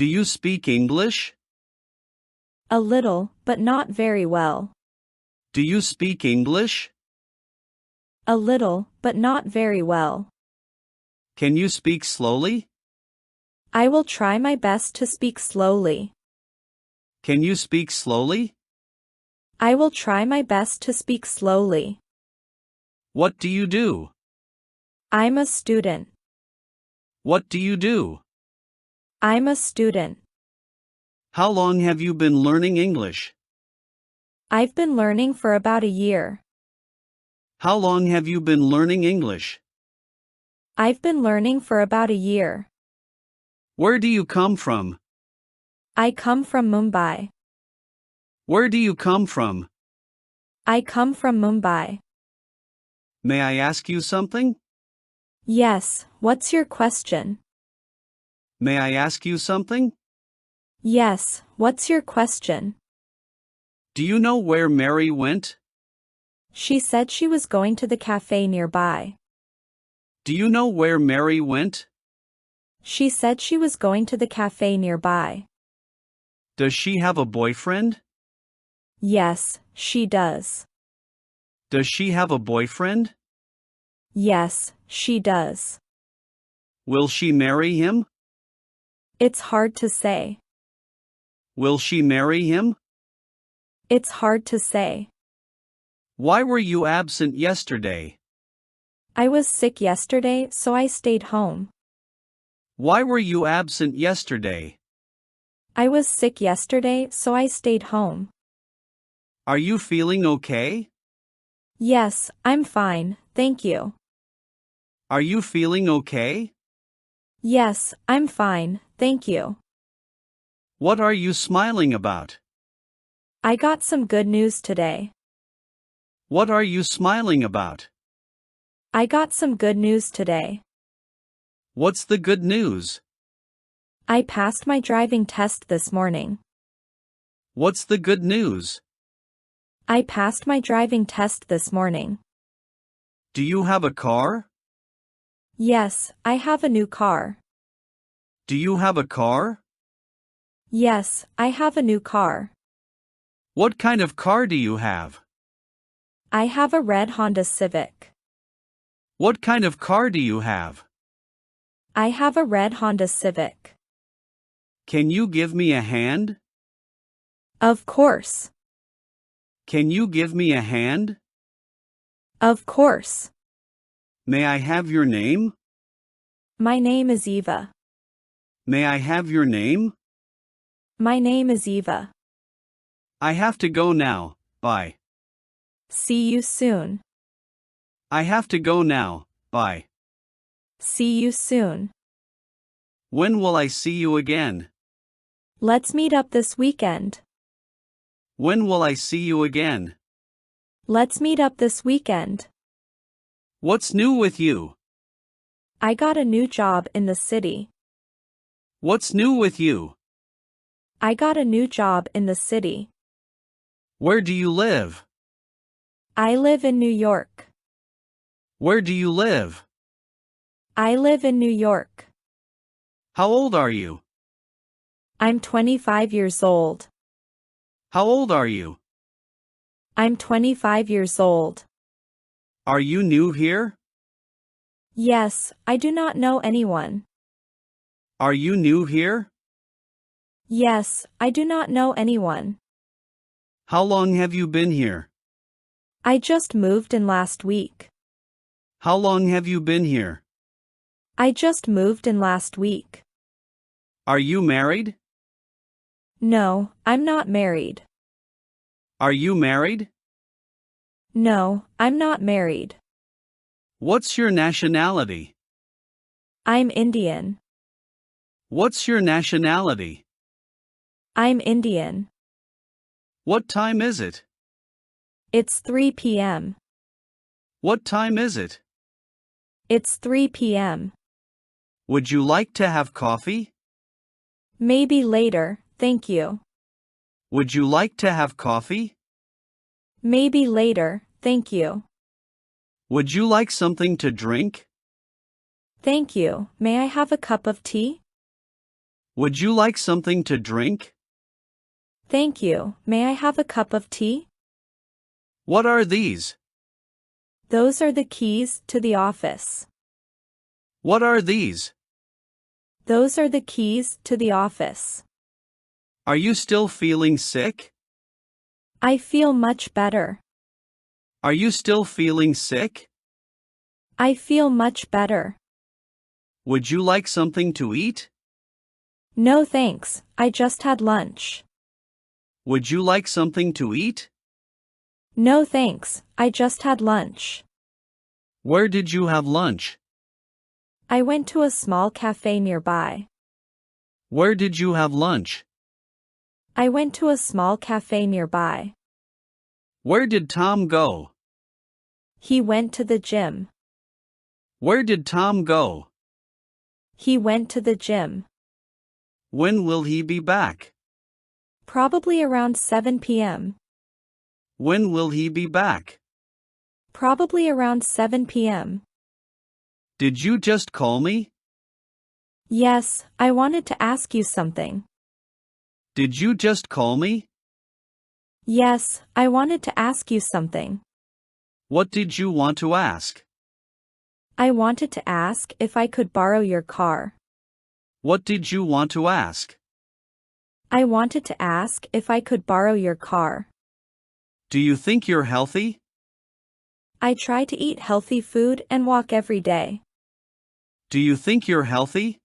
Do you speak English? A little, but not very well. Do you speak English? A little, but not very well. Can you speak slowly? I will try my best to speak slowly. Can you speak slowly? I will try my best to speak slowly. What do you do? I'm a student. What do you do? I'm a student. How long have you been learning English? I've been learning for about a year. How long have you been learning English? I've been learning for about a year. Where do you come from? I come from Mumbai. Where do you come from? I come from Mumbai. May I ask you something? Yes, what's your question? May I ask you something? Yes, what's your question? Do you know where Mary went? She said she was going to the cafe nearby. Do you know where Mary went? She said she was going to the cafe nearby. Does she have a boyfriend? Yes, she does. Does she have a boyfriend? Yes, she does. Will she marry him? It's hard to say. Will she marry him? It's hard to say. Why were you absent yesterday? I was sick yesterday, so I stayed home. Why were you absent yesterday? I was sick yesterday, so I stayed home. Are you feeling okay? Yes, I'm fine, thank you. Are you feeling okay? Yes, I'm fine, thank you. What are you smiling about? I got some good news today. What are you smiling about? I got some good news today. What's the good news? I passed my driving test this morning. What's the good news? I passed my driving test this morning. Do you have a car? Yes, I have a new car. Do you have a car? Yes, I have a new car. What kind of car do you have? I have a red Honda Civic. What kind of car do you have? I have a red Honda Civic. Can you give me a hand? Of course. Can you give me a hand? Of course. May I have your name? My name is Eva. May I have your name? My name is Eva. I have to go now, bye. See you soon. I have to go now, bye. See you soon. When will I see you again? Let's meet up this weekend. When will I see you again? Let's meet up this weekend. What's new with you? I got a new job in the city. What's new with you? I got a new job in the city. Where do you live? I live in New York. Where do you live? I live in New York. How old are you? I'm 25 years old. How old are you? I'm 25 years old. Are you new here? Yes, I do not know anyone. Are you new here? Yes, I do not know anyone. How long have you been here? I just moved in last week. How long have you been here? I just moved in last week. Are you married? No, I'm not married. Are you married? No, I'm not married. What's your nationality? I'm Indian. What's your nationality? I'm Indian. What time is it? It's 3 p.m. What time is it? It's 3 p.m. Would you like to have coffee? Maybe later, thank you. Would you like to have coffee? Maybe later, thank you. Would you like something to drink? Thank you. May I have a cup of tea? Would you like something to drink? Thank you. May I have a cup of tea? What are these? Those are the keys to the office. What are these? Those are the keys to the office. Are you still feeling sick? I feel much better. Are you still feeling sick? I feel much better. Would you like something to eat? No thanks, I just had lunch. Would you like something to eat? No thanks, I just had lunch. Where did you have lunch? I went to a small cafe nearby. Where did you have lunch? I went to a small cafe nearby. Where did Tom go? He went to the gym. Where did Tom go? He went to the gym. When will he be back? Probably around 7 p.m. When will he be back? Probably around 7 p.m. Did you just call me? Yes, I wanted to ask you something. Did you just call me? Yes, I wanted to ask you something. What did you want to ask? I wanted to ask if I could borrow your car. What did you want to ask? I wanted to ask if I could borrow your car. Do you think you're healthy? I try to eat healthy food and walk every day. Do you think you're healthy?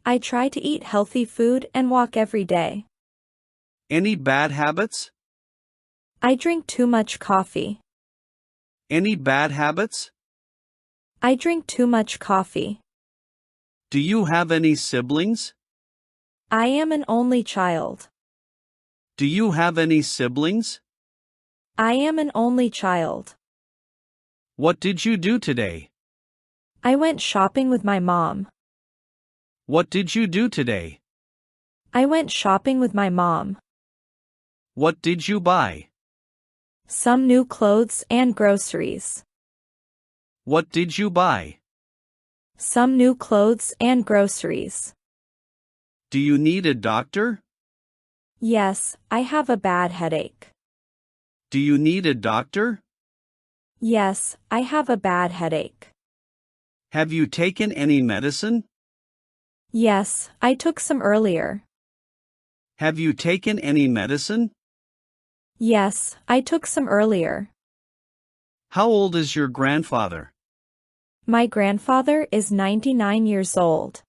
I try to eat healthy food and walk every day. Any bad habits? I drink too much coffee. Any bad habits? I drink too much coffee. Do you have any siblings? I am an only child. Do you have any siblings? I am an only child. What did you do today? I went shopping with my mom. What did you do today? I went shopping with my mom. What did you buy? Some new clothes and groceries. What did you buy? Some new clothes and groceries. Do you need a doctor? Yes, I have a bad headache. Do you need a doctor? Yes, I have a bad headache. Have you taken any medicine? Yes, I took some earlier. Have you taken any medicine? Yes, I took some earlier. How old is your grandfather? My grandfather is 99 years old.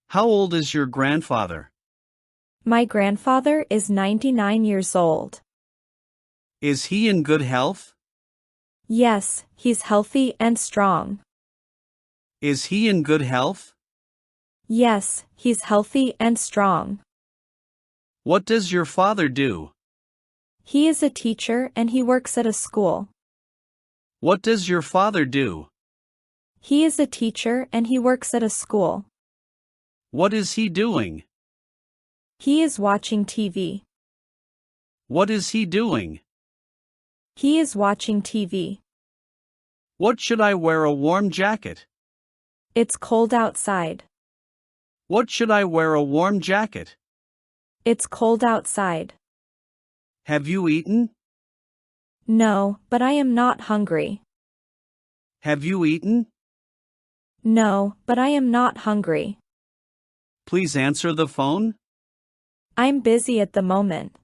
How old is your grandfather? My grandfather is 99 years old. Is he in good health? Yes, he's healthy and strong. Is he in good health? Yes, he's healthy and strong. What does your father do? He is a teacher and he works at a school. What does your father do? He is a teacher and he works at a school. What is he doing? He is watching TV. What is he doing? He is watching TV. What should I wear a warm jacket? It's cold outside. What should I wear a warm jacket? It's cold outside. Have you eaten? No, but I am not hungry. Have you eaten? No, but I am not hungry. Please answer the phone. I'm busy at the moment.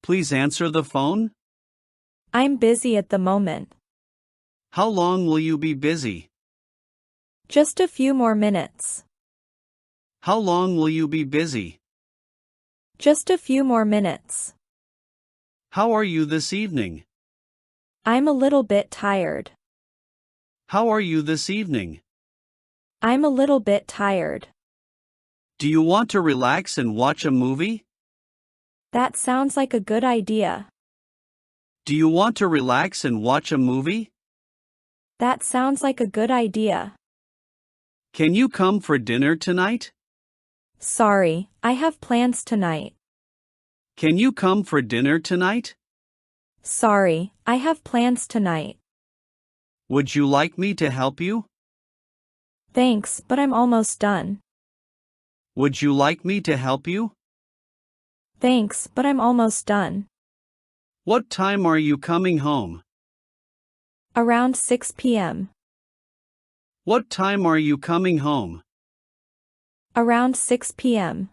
Please answer the phone. I'm busy at the moment. How long will you be busy? Just a few more minutes. How long will you be busy? Just a few more minutes. How are you this evening? I'm a little bit tired. How are you this evening? I'm a little bit tired. Do you want to relax and watch a movie? That sounds like a good idea. Do you want to relax and watch a movie? That sounds like a good idea. Can you come for dinner tonight? Sorry, I have plans tonight. Can you come for dinner tonight? Sorry, I have plans tonight. Would you like me to help you? Thanks, but I'm almost done. Would you like me to help you? Thanks, but I'm almost done. What time are you coming home? Around 6 p.m. What time are you coming home? Around 6 p.m.